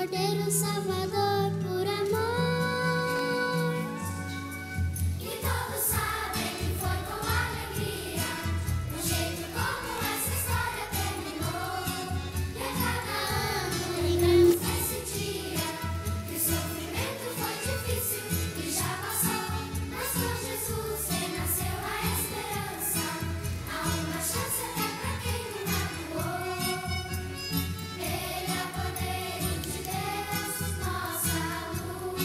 Cordeiro Salvador por amor. E todos sabem que foi com alegria, o jeito como essa história terminou. E a cada ano lembramos desse dia, que o sofrimento foi difícil e já passou. Mas com Jesus renasceu a esperança, há uma chance até pra quem não magoou. Ele é o Cordeiro de Deus, nossa luz.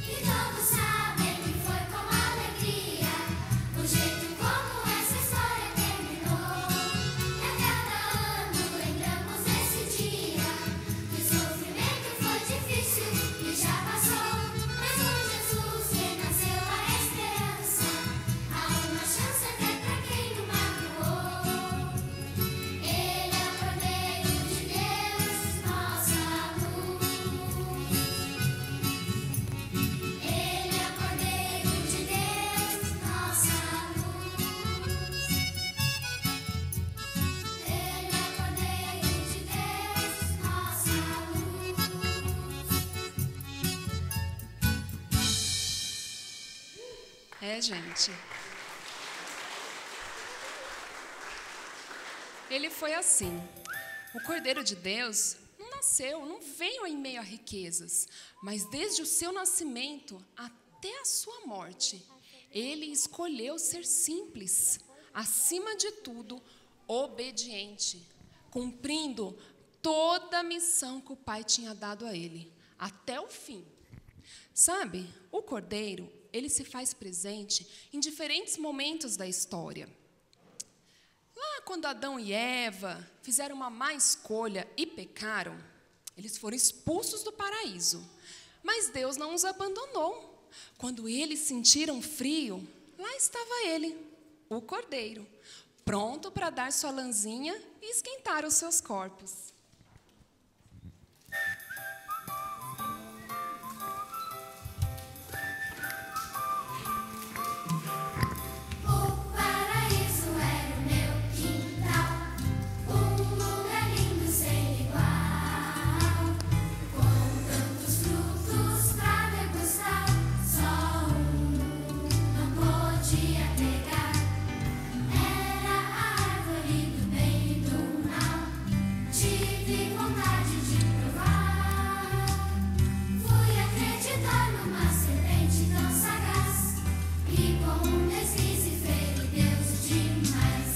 E todos sabem que foi com alegria, o jeito como essa história terminou. E a cada ano lembramos desse dia, que o sofrimento foi difícil e já passou. Mas com Jesus renasceu a esperança, há uma chance até pra quem não magoou. Ele é o Cordeiro de Deus, nossa luz. Ele é o Cordeiro de Deus, nossa luz. Ele é o Cordeiro de Deus, nossa luz. É, gente. Ele foi assim. O Cordeiro de Deus não nasceu, não veio em meio a riquezas, mas desde o seu nascimento até a sua morte, ele escolheu ser simples, acima de tudo, obediente, cumprindo toda a missão que o Pai tinha dado a ele, até o fim. Sabe, o Cordeiro, ele se faz presente em diferentes momentos da história. Lá quando Adão e Eva fizeram uma má escolha e pecaram, eles foram expulsos do paraíso. Mas Deus não os abandonou. Quando eles sentiram frio, lá estava ele, o Cordeiro, pronto para dar sua lãzinha e esquentar os seus corpos. O paraíso era o meu quintal, um lugar lindo sem igual, com tantos frutos pra degustar, só não podia pegar. Era a árvore do bem e do mal, tive vontade de provar. Fui acreditar numa serpente tão sagaz, e com um deslize fere Deus demais.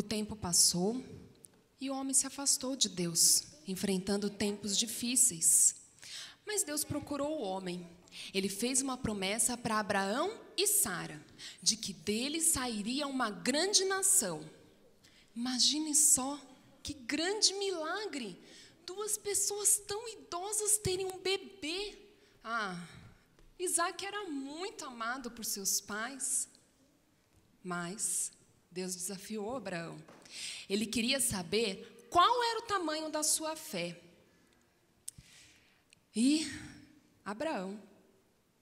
tempo passou e o homem se afastou de Deus, enfrentando tempos difíceis. Mas Deus procurou o homem. Ele fez uma promessa para Abraão e Sara, de que dele sairia uma grande nação. Imagine só, que grande milagre! 2 pessoas tão idosas terem um bebê. Isaac era muito amado por seus pais. Mas Deus desafiou Abraão. Ele queria saber qual era o tamanho da sua fé. E Abraão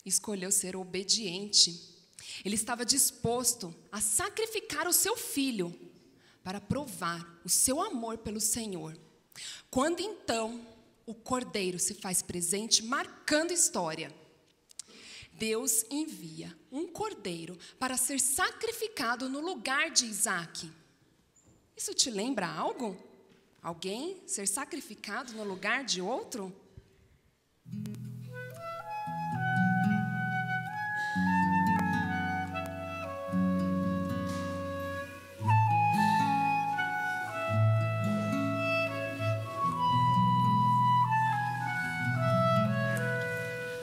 escolheu ser obediente. Ele estava disposto a sacrificar o seu filho para provar o seu amor pelo Senhor. Quando então o cordeiro se faz presente, marcando história, Deus envia um cordeiro para ser sacrificado no lugar de Isaac. Isso te lembra algo? Alguém ser sacrificado no lugar de outro?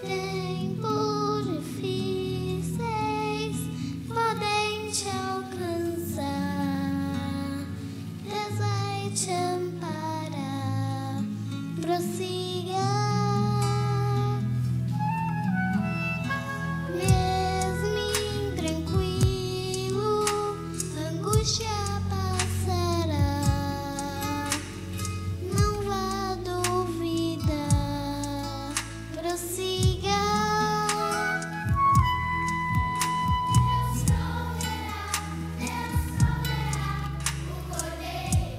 Tempos difíceis podem te alcançar. Deus vai te amparar. Prossiga. Mesmo intranquilo, angústia passará. Não vá duvidar. Prossiga. Deus proverá o cordeiro.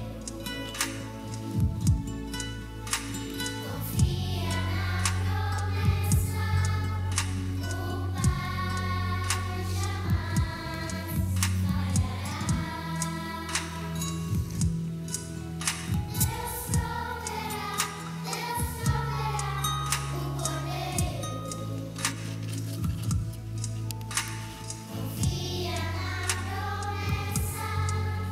Confia na promessa, o Pai jamais falhará. Deus proverá o cordeiro. Confia na promessa, o Pai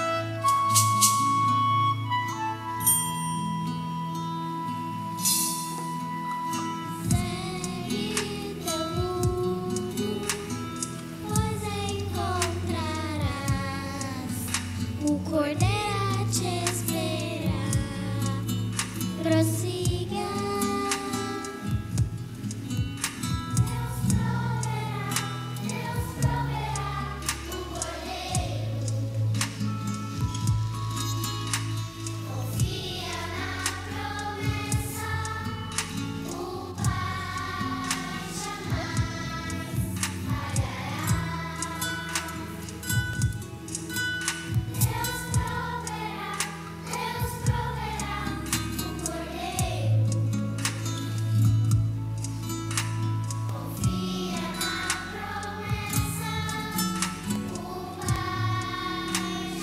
jamais segue teu rumo, pois encontrarás o cordeiro a te esperar. Prossiga. Deus proverá o cordeiro. Confia na promessa, o Pai jamais falhará. Deus proverá o cordeiro. Confia na promessa, o Pai jamais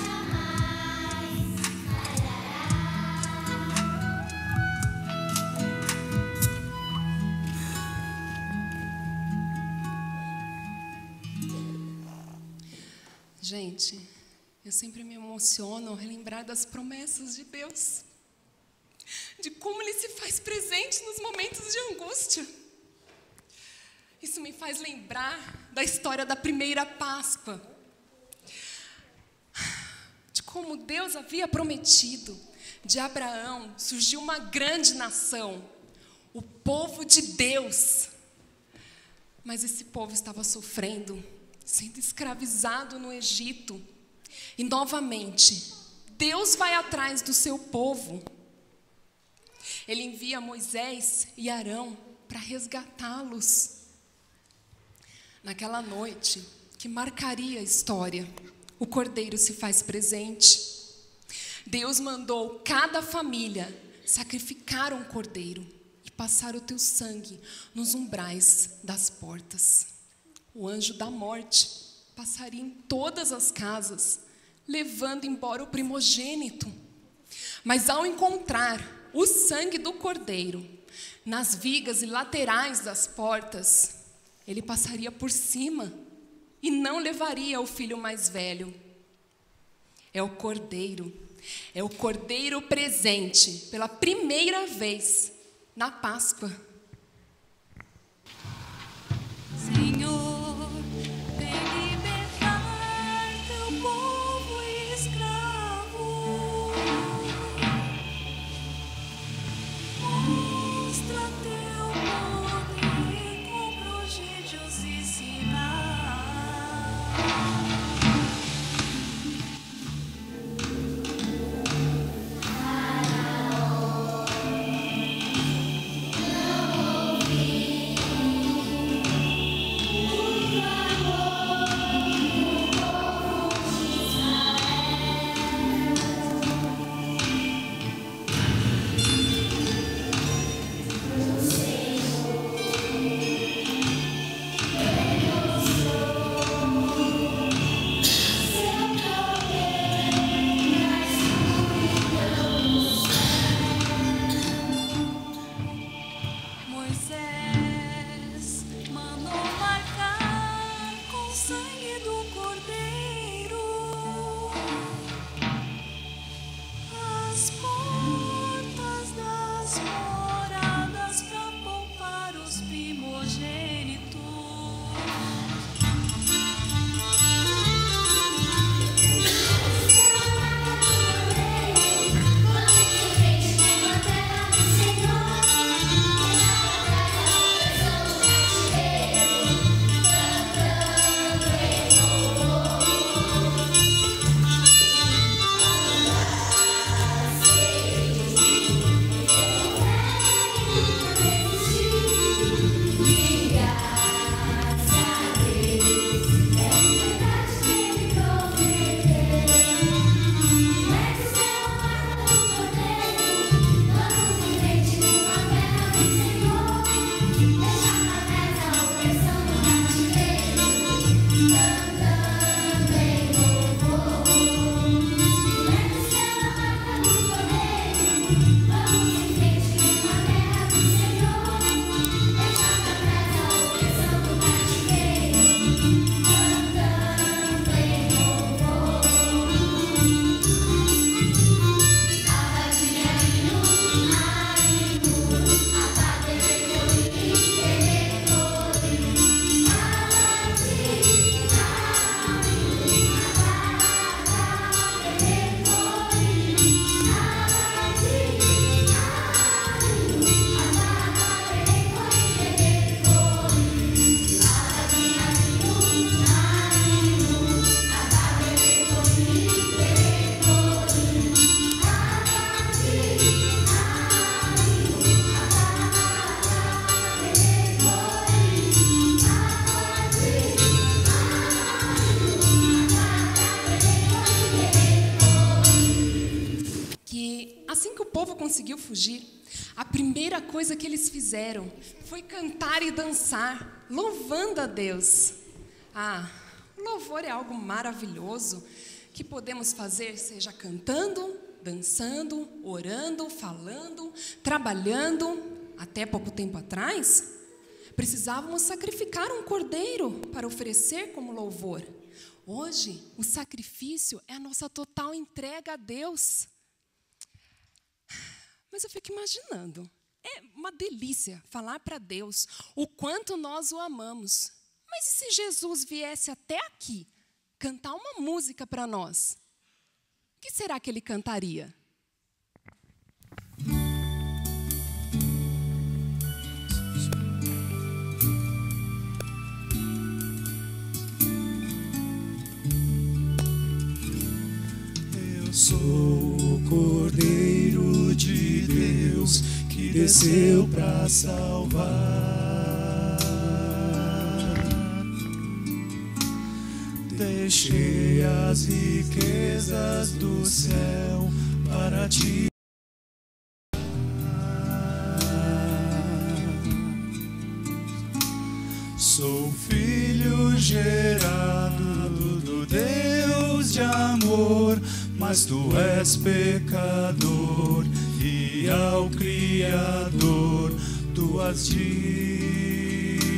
Gente, eu sempre me emociono ao relembrar das promessas de Deus, de como Ele se faz presente nos momentos de angústia. Isso me faz lembrar da história da primeira Páscoa, de como Deus havia prometido. De Abraão surgiu uma grande nação, o povo de Deus. Mas esse povo estava sofrendo, sendo escravizado no Egito. E novamente, Deus vai atrás do seu povo. Ele envia Moisés e Arão para resgatá-los. Naquela noite, que marcaria a história, o cordeiro se faz presente. Deus mandou cada família sacrificar um cordeiro e passar o teu sangue nos umbrais das portas. o anjo da morte passaria em todas as casas, levando embora o primogênito. Mas ao encontrar o sangue do cordeiro nas vigas e laterais das portas, ele passaria por cima e não levaria o filho mais velho. É o cordeiro presente pela primeira vez na Páscoa. Senhor, vem libertar teu povo escravo. Mostra teu poder com prodígios e sinais. Moisés mandou marcar com o sangue do cordeiro as portas das moradas para poupar os primogênitos. Assim que o povo conseguiu fugir, a primeira coisa que eles fizeram foi cantar e dançar, louvando a Deus. O louvor é algo maravilhoso que podemos fazer, seja cantando, dançando, orando, falando, trabalhando. Até pouco tempo atrás, precisávamos sacrificar um cordeiro para oferecer como louvor. Hoje, o sacrifício é a nossa total entrega a Deus. Mas eu fico imaginando, é uma delícia falar para Deus o quanto nós o amamos. Mas e se Jesus viesse até aqui cantar uma música para nós? O que será que ele cantaria? Eu sou o Cordeiro de Deus que desceu para salvar. Deixei as riquezas do céu para ti. Sou filho amor, mas tu és pecador, e ao Criador tu has de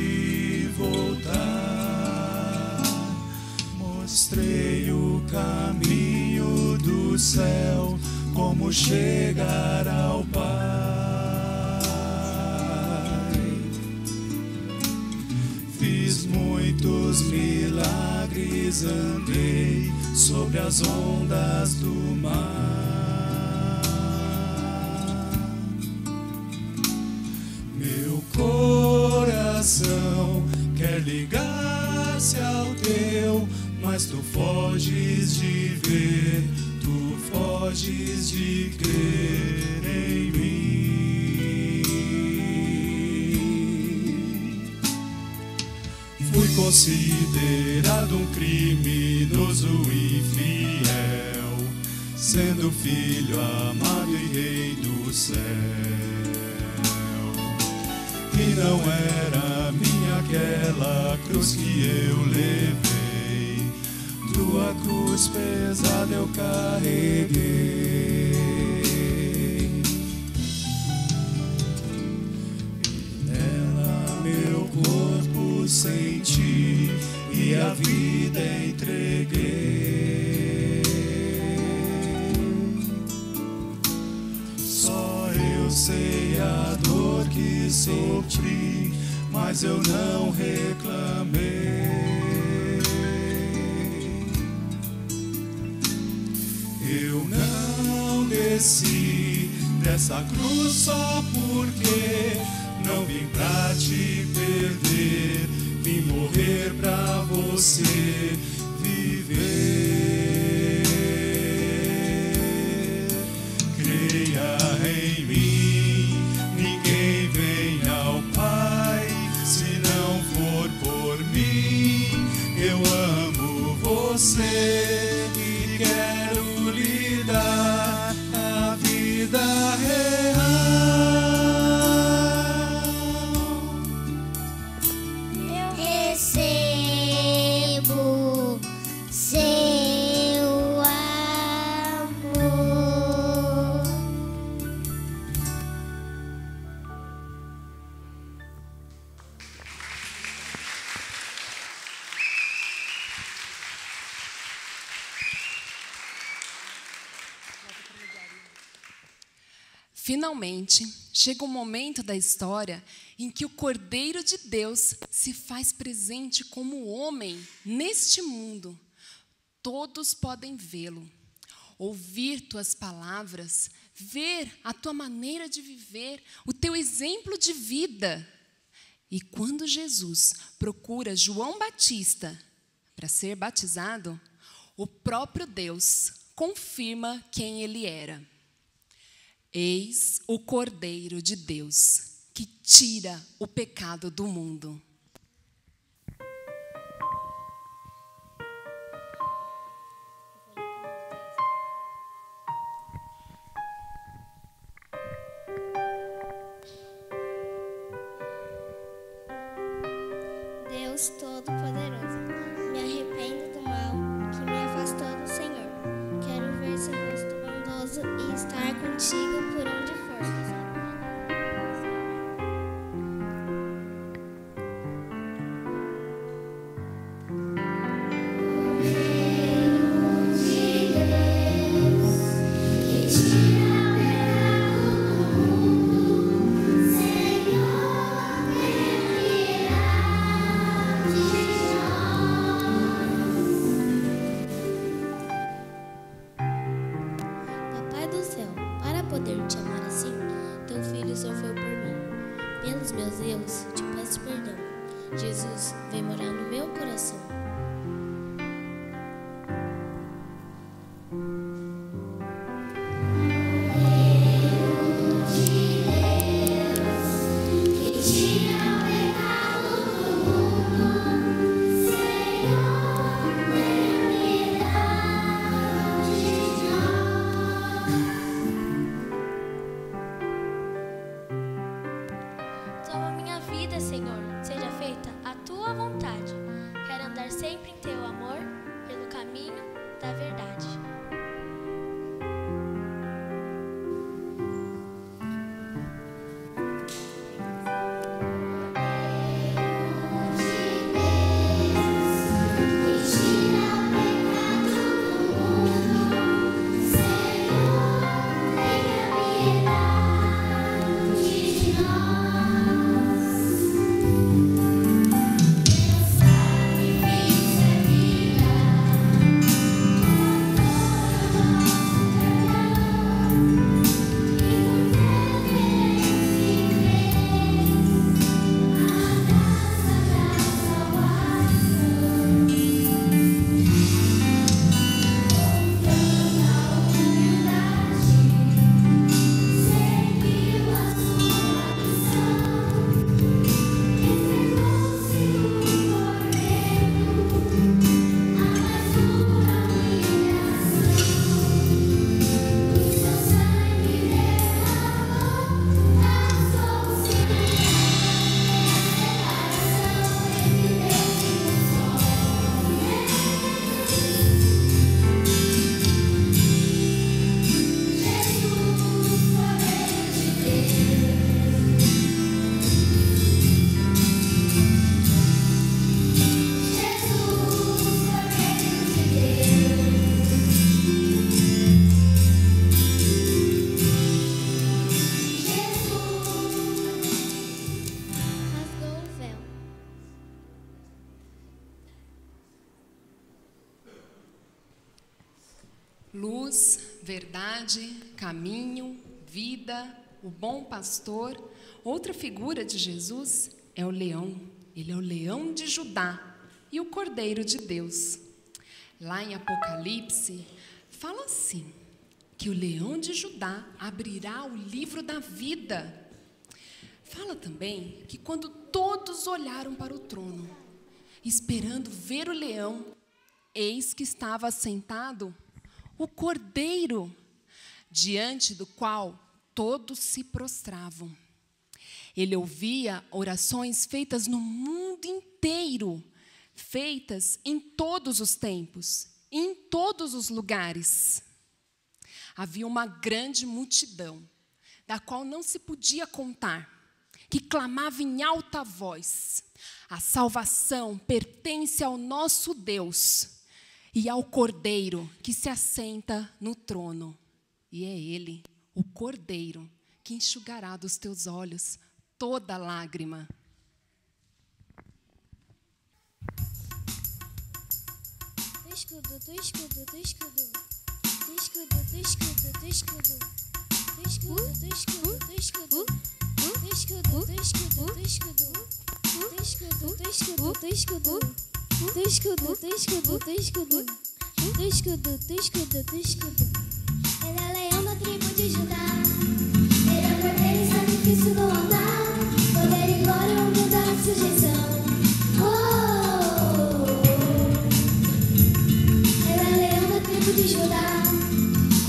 voltar. Mostrei o caminho do céu, como chegar ao Pai. Fiz muitos milagres, andei sobre as ondas do mar. Meu coração quer ligar-se ao teu, mas tu foges de ver, tu foges de crer em mim. Fui considerado um criminoso infiel, sendo filho amado e rei do céu. E não era minha aquela cruz que eu levei, tua cruz pesada eu carreguei. E nela meu corpo senti e a vida entreguei. Só eu sei a dor que sofri, mas eu não reclamei. Eu não desci dessa cruz só porque não vim pra te perder, vim morrer pra você viver. Creia em mim, ninguém vem ao Pai se não for por mim. Eu amo você e quero lhe dar a vida real. Eu recebo seu amor. Finalmente, chega um momento da história em que o Cordeiro de Deus se faz presente como homem neste mundo. Todos podem vê-lo, ouvir tuas palavras, ver a tua maneira de viver, o teu exemplo de vida. E quando Jesus procura João Batista para ser batizado, o próprio Deus confirma quem ele era. Eis o Cordeiro de Deus, que tira o pecado do mundo. Deus Todo-Poderoso, me arrependo do mal que me afastou do Senhor. Quero ver seu rosto bondoso e estar contigo por onde for. Papai do céu, para poder te amar assim, teu filho sofreu por mim. Pelos meus erros, te peço perdão. Jesus, vem morar no meu coração. Toma minha vida, Senhor, seja feita a tua vontade. Quero andar sempre em teu amor, pelo caminho da verdade. Luz, verdade, caminho, vida, o bom pastor. Outra figura de Jesus é o leão. Ele é o leão de Judá e o Cordeiro de Deus. Lá em Apocalipse, fala assim, que o leão de Judá abrirá o livro da vida. Fala também que quando todos olharam para o trono, esperando ver o leão, eis que estava sentado o Cordeiro, diante do qual todos se prostravam. Ele ouvia orações feitas no mundo inteiro, feitas em todos os tempos, em todos os lugares. Havia uma grande multidão, da qual não se podia contar, que clamava em alta voz: a salvação pertence ao nosso Deus e ao Cordeiro que se assenta no trono. E é Ele, o Cordeiro, que enxugará dos teus olhos toda lágrima. Do escudo, do escudo, do escudo. Do escudo, do escudo, do escudo. Do escudo, do escudo, do escudo. Do escudo, do escudo, do escudo. Do escudo, do escudo, do escudo. Do escudo, do escudo, do escudo. Do escudo, do escudo, do escudo. Ele é leão da tribo de Judá. Ele é cordeiro e sacrifício do altar. Poder e glória, humildade e sujeição. Oh! Ele é leão da tribo de Judá.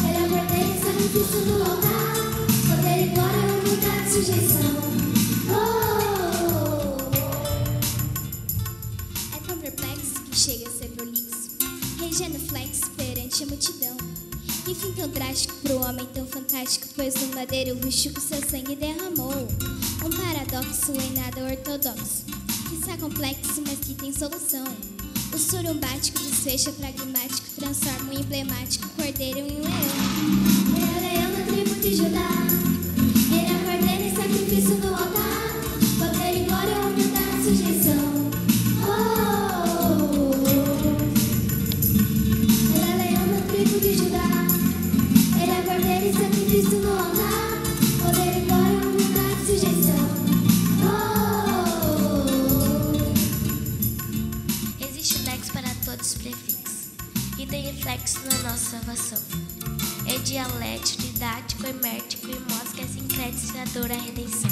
Ele é cordeiro e sacrifício do altar. Poder e glória, humildade e sujeição. Oh! É tão perplexo que chega a ser prolixo, regendo flex perante a multidão. Enfim tão drástico pro homem tão fantástico, pois no madeiro rústico seu sangue derramou. Um paradoxo em nada ortodoxo, que está complexo, mas que tem solução. O surumbático desfecha pragmático, transforma o emblemático cordeiro em um leão. Ele é leão da tribo de Judá. Ele é cordeiro e sacrifício do altar. Poder e glória, humildade e sujeição. Oh! Ele é leão da tribo de Judá. Ele é cordeiro e sacrifício no altar. Poder e glória, humildade e sujeição. Oh! Existe um nexo para todos os prefixos, e tem reflexo na nossa salvação. É dialético, didático, hermético e mostra que é sincretizador a redenção.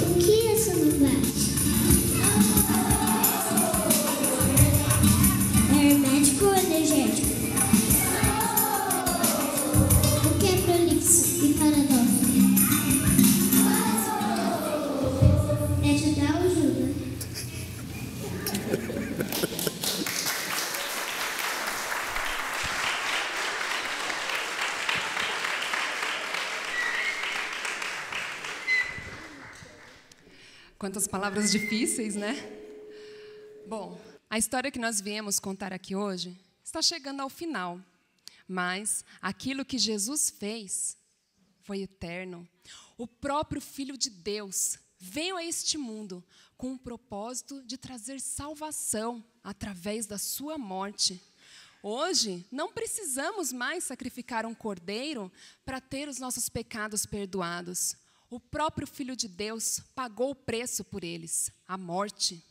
O que é sonoplast? É hermético ou energético? O que é prolixo e paradoxo? É Judá ou Juda? Quantas palavras difíceis, né? Bom, a história que nós viemos contar aqui hoje está chegando ao final, mas aquilo que Jesus fez foi eterno. O próprio Filho de Deus veio a este mundo com o propósito de trazer salvação através da sua morte. Hoje, não precisamos mais sacrificar um cordeiro para ter os nossos pecados perdoados. O próprio Filho de Deus pagou o preço por eles, a morte.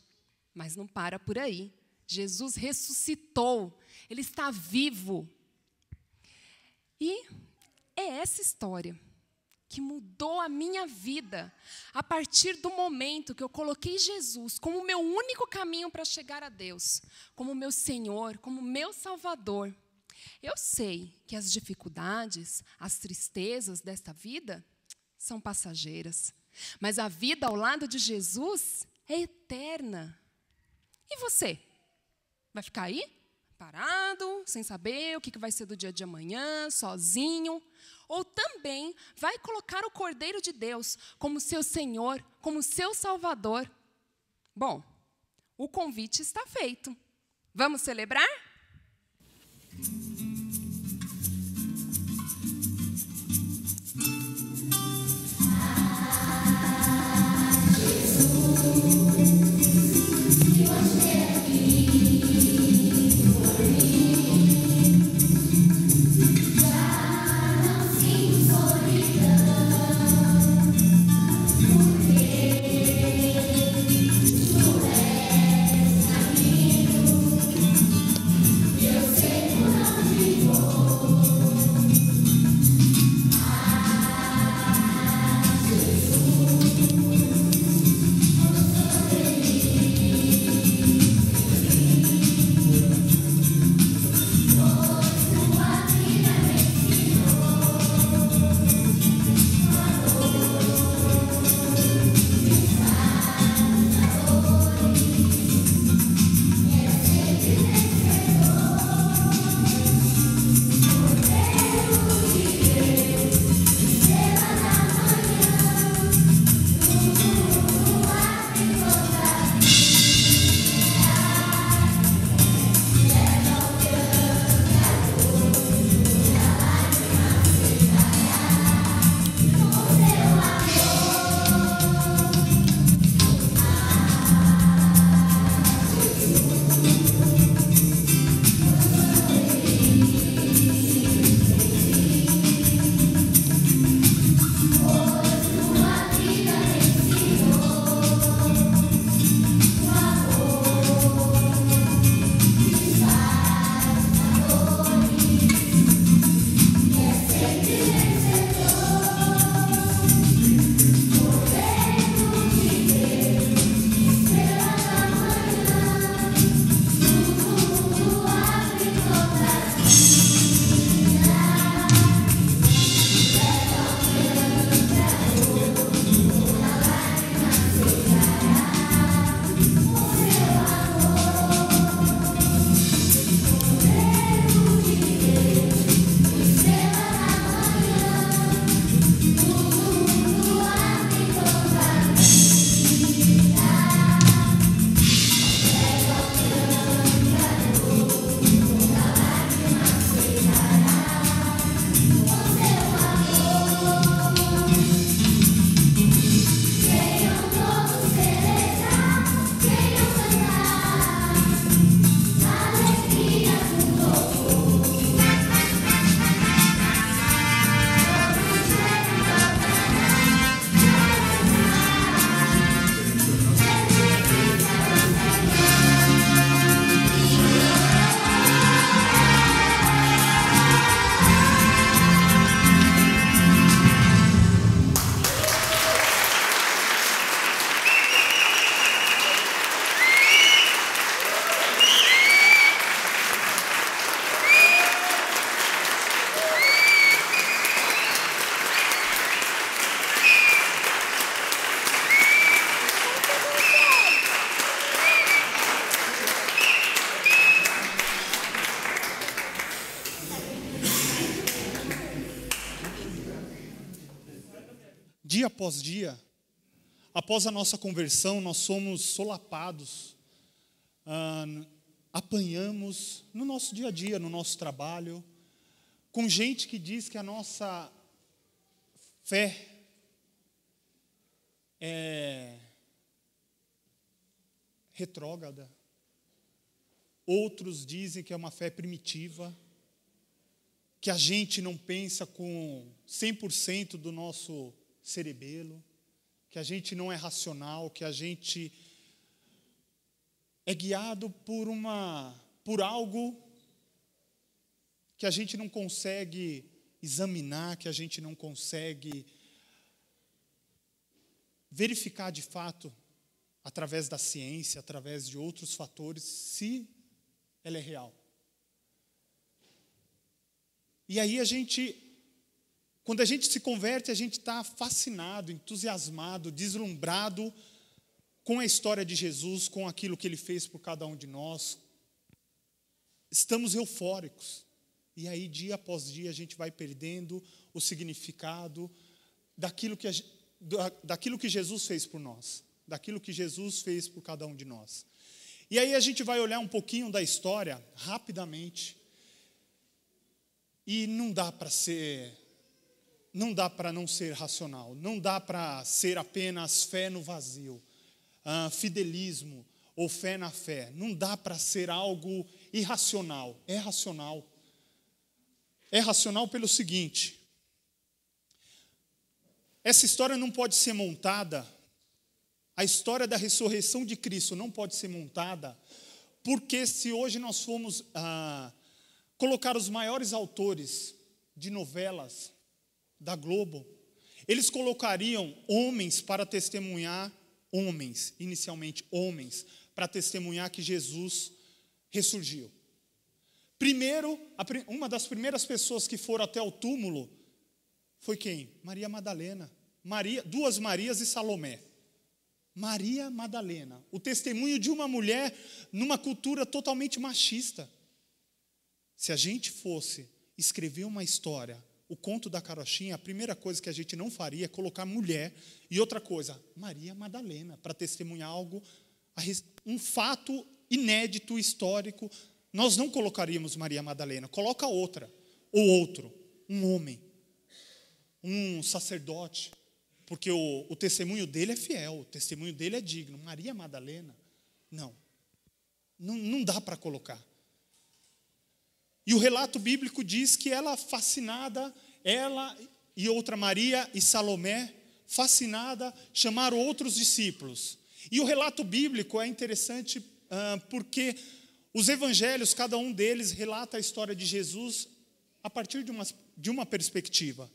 Mas não para por aí. Jesus ressuscitou, Ele está vivo. E é essa história que mudou a minha vida a partir do momento que eu coloquei Jesus como o meu único caminho para chegar a Deus, como meu Senhor, como meu Salvador. Eu sei que as dificuldades, as tristezas desta vida são passageiras, mas a vida ao lado de Jesus é eterna. E você? Vai ficar aí, parado, sem saber o que vai ser do dia de amanhã, sozinho? Ou também vai colocar o Cordeiro de Deus como seu Senhor, como seu Salvador? Bom, o convite está feito. Vamos celebrar? dia após dia, após a nossa conversão, nós somos solapados, apanhamos no nosso dia a dia, no nosso trabalho, com gente que diz que a nossa fé é retrógrada. Outros dizem que é uma fé primitiva, que a gente não pensa com 100% do nosso cerebelo, que a gente não é racional, que a gente é guiado por algo que a gente não consegue examinar, que a gente não consegue verificar de fato, através da ciência, através de outros fatores, se ela é real. E aí quando a gente se converte, a gente está fascinado, entusiasmado, deslumbrado com a história de Jesus, com aquilo que Ele fez por cada um de nós, estamos eufóricos. E aí, dia após dia, a gente vai perdendo o significado daquilo que Jesus fez por nós, daquilo que Jesus fez por cada um de nós. E aí a gente vai olhar um pouquinho da história, rapidamente, e não dá para não ser racional, não dá para ser apenas fé no vazio, fidelismo ou fé na fé, não dá para ser algo irracional, é racional. É racional pelo seguinte: essa história não pode ser montada, a história da ressurreição de Cristo não pode ser montada, porque se hoje nós formos colocar os maiores autores de novelas da Globo, eles colocariam homens para testemunhar, inicialmente homens, para testemunhar que Jesus ressurgiu. Primeiro, uma das primeiras pessoas que foram até o túmulo foi quem? Maria Madalena. Duas Marias e Salomé. Maria Madalena. O testemunho de uma mulher numa cultura totalmente machista. Se a gente fosse escrever uma história, o conto da carochinha, a primeira coisa que a gente não faria é colocar mulher. E outra coisa, Maria Madalena, para testemunhar algo, um fato inédito, histórico. Nós não colocaríamos Maria Madalena, coloca outra, ou outro, um homem, um sacerdote, porque o testemunho dele é fiel, o testemunho dele é digno. Maria Madalena, não dá para colocar. E o relato bíblico diz que ela fascinada, ela e outra Maria e Salomé, fascinada, chamaram outros discípulos. E o relato bíblico é interessante porque os evangelhos, cada um deles relata a história de Jesus a partir de uma perspectiva.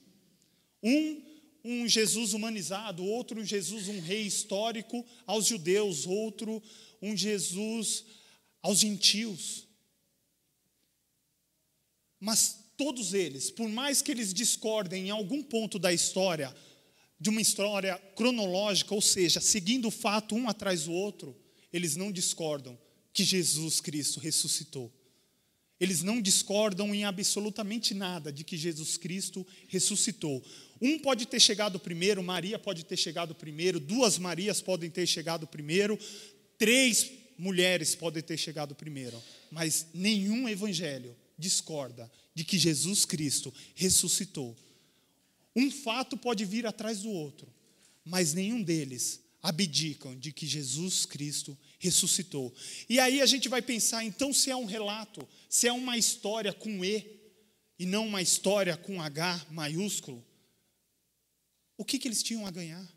Um Jesus humanizado, outro um Jesus, um rei histórico aos judeus, outro um Jesus aos gentios. Mas todos eles, por mais que eles discordem em algum ponto da história, de uma história cronológica, ou seja, seguindo o fato um atrás do outro, eles não discordam que Jesus Cristo ressuscitou. Eles não discordam em absolutamente nada de que Jesus Cristo ressuscitou. Um pode ter chegado primeiro, Maria pode ter chegado primeiro, duas Marias podem ter chegado primeiro, três mulheres podem ter chegado primeiro, mas nenhum evangelho discorda de que Jesus Cristo ressuscitou. Um fato pode vir atrás do outro, mas nenhum deles abdicam de que Jesus Cristo ressuscitou. E aí a gente vai pensar, então, se é um relato, se é uma história com E e não uma história com H maiúsculo, o que eles tinham a ganhar?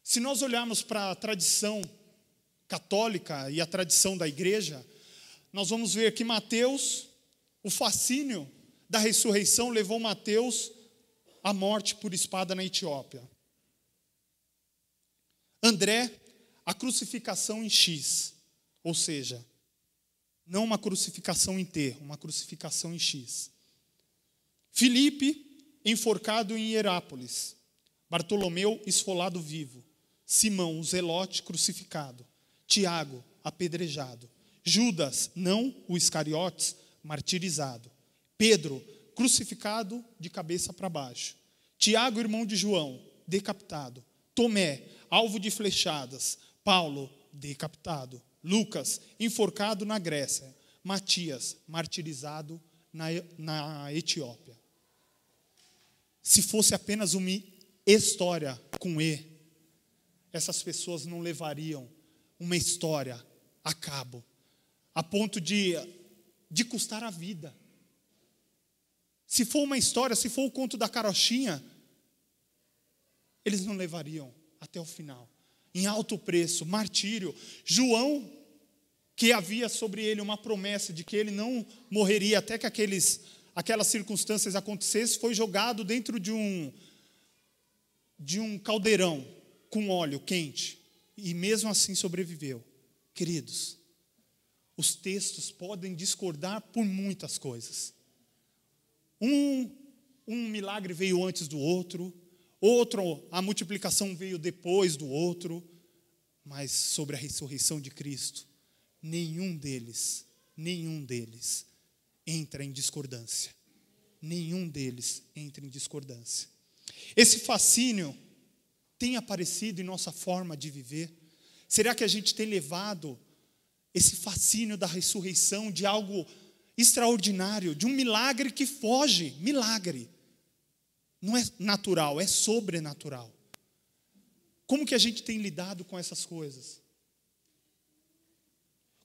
Se nós olharmos para a tradição católica e a tradição da igreja, nós vamos ver que Mateus, o fascínio da ressurreição levou Mateus à morte por espada na Etiópia. André, a crucificação em X, ou seja, não uma crucificação em T, uma crucificação em X. Filipe, enforcado em Hierápolis. Bartolomeu, esfolado vivo. Simão, o zelote, crucificado. Tiago, apedrejado. Judas, não o Iscariotes, martirizado. Pedro, crucificado de cabeça para baixo. Tiago, irmão de João, decapitado. Tomé, alvo de flechadas. Paulo, decapitado. Lucas, enforcado na Grécia. Matias, martirizado na Etiópia. Se fosse apenas uma história com E, essas pessoas não levariam uma história a cabo, a ponto de custar a vida. Se for uma história, se for o conto da carochinha, eles não levariam até o final. Em alto preço, martírio. João, que havia sobre ele uma promessa de que ele não morreria até que aquelas circunstâncias acontecessem, foi jogado dentro de um caldeirão com óleo quente, e mesmo assim sobreviveu. Queridos, os textos podem discordar por muitas coisas. Um milagre veio antes do outro, a multiplicação veio depois do outro, mas sobre a ressurreição de Cristo, nenhum deles nenhum deles entra em discordância. Nenhum deles entra em discordância. Esse fascínio tem aparecido em nossa forma de viver? Será que a gente tem levado esse fascínio da ressurreição, de algo extraordinário, de um milagre que foge? Milagre. Não é natural, é sobrenatural. Como que a gente tem lidado com essas coisas?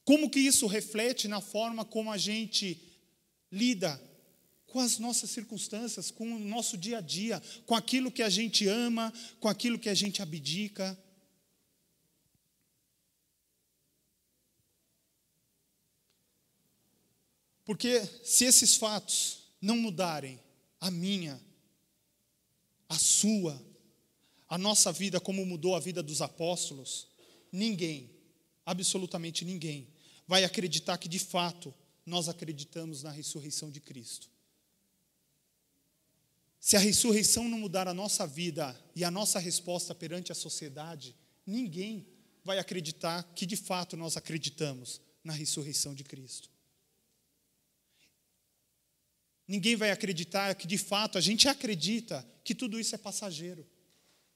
Como que isso reflete na forma como a gente lida com as nossas circunstâncias, com o nosso dia a dia, com aquilo que a gente ama, com aquilo que a gente abdica? Porque se esses fatos não mudarem a minha, a sua, a nossa vida como mudou a vida dos apóstolos, ninguém, absolutamente ninguém, vai acreditar que de fato nós acreditamos na ressurreição de Cristo. Se a ressurreição não mudar a nossa vida e a nossa resposta perante a sociedade, ninguém vai acreditar que de fato nós acreditamos na ressurreição de Cristo. Ninguém vai acreditar que de fato a gente acredita que tudo isso é passageiro,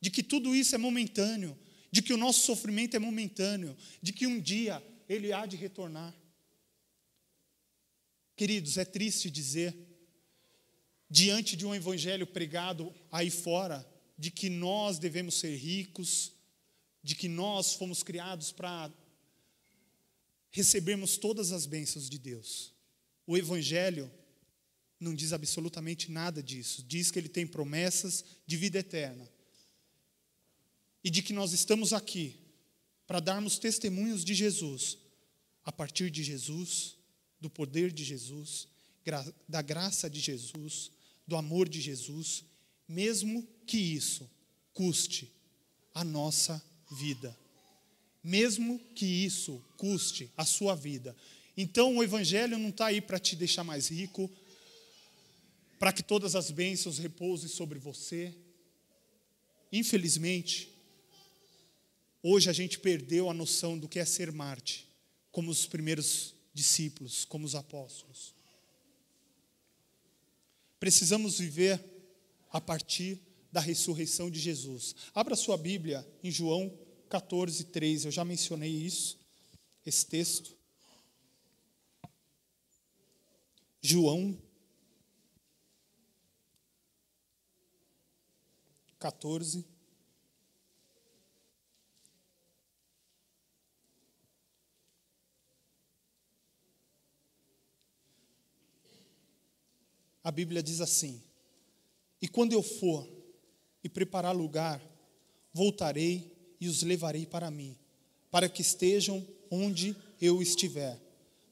de que tudo isso é momentâneo, de que o nosso sofrimento é momentâneo, de que um dia Ele há de retornar. Queridos, é triste dizer, diante de um evangelho pregado aí fora, de que nós devemos ser ricos, de que nós fomos criados para recebermos todas as bênçãos de Deus. O evangelho não diz absolutamente nada disso. Diz que ele tem promessas de vida eterna. E de que nós estamos aqui para darmos testemunhos de Jesus, a partir de Jesus, do poder de Jesus, da graça de Jesus, do amor de Jesus, mesmo que isso custe a nossa vida. Mesmo que isso custe a sua vida. Então o evangelho não está aí para te deixar mais rico, para que todas as bênçãos repousem sobre você. Infelizmente, hoje a gente perdeu a noção do que é ser mártir, como os primeiros discípulos, como os apóstolos. Precisamos viver a partir da ressurreição de Jesus. Abra sua Bíblia em João 14:3. Eu já mencionei isso, esse texto. João 14. A Bíblia diz assim: e quando eu for e preparar lugar, voltarei e os levarei para mim, para que estejam onde eu estiver.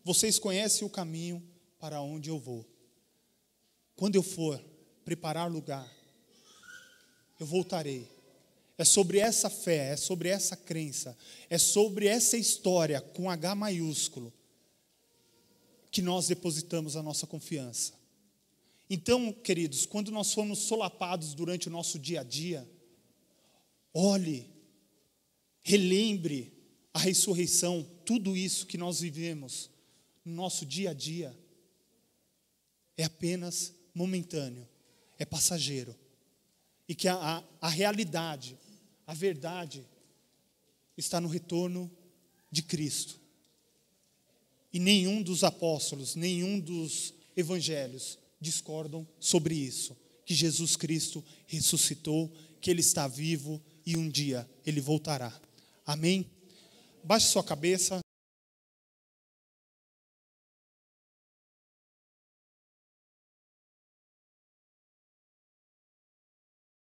Vocês conhecem o caminho para onde eu vou. Quando eu for preparar lugar, eu voltarei. É sobre essa fé, é sobre essa crença, é sobre essa história com H maiúsculo que nós depositamos a nossa confiança. Então, queridos, quando nós formos solapados durante o nosso dia a dia, olhe, relembre a ressurreição, tudo isso que nós vivemos no nosso dia a dia é apenas momentâneo, é passageiro. E que a realidade, a verdade, está no retorno de Cristo. E nenhum dos apóstolos, nenhum dos evangelhos discordam sobre isso. Que Jesus Cristo ressuscitou, que Ele está vivo e um dia Ele voltará. Amém? Baixe sua cabeça.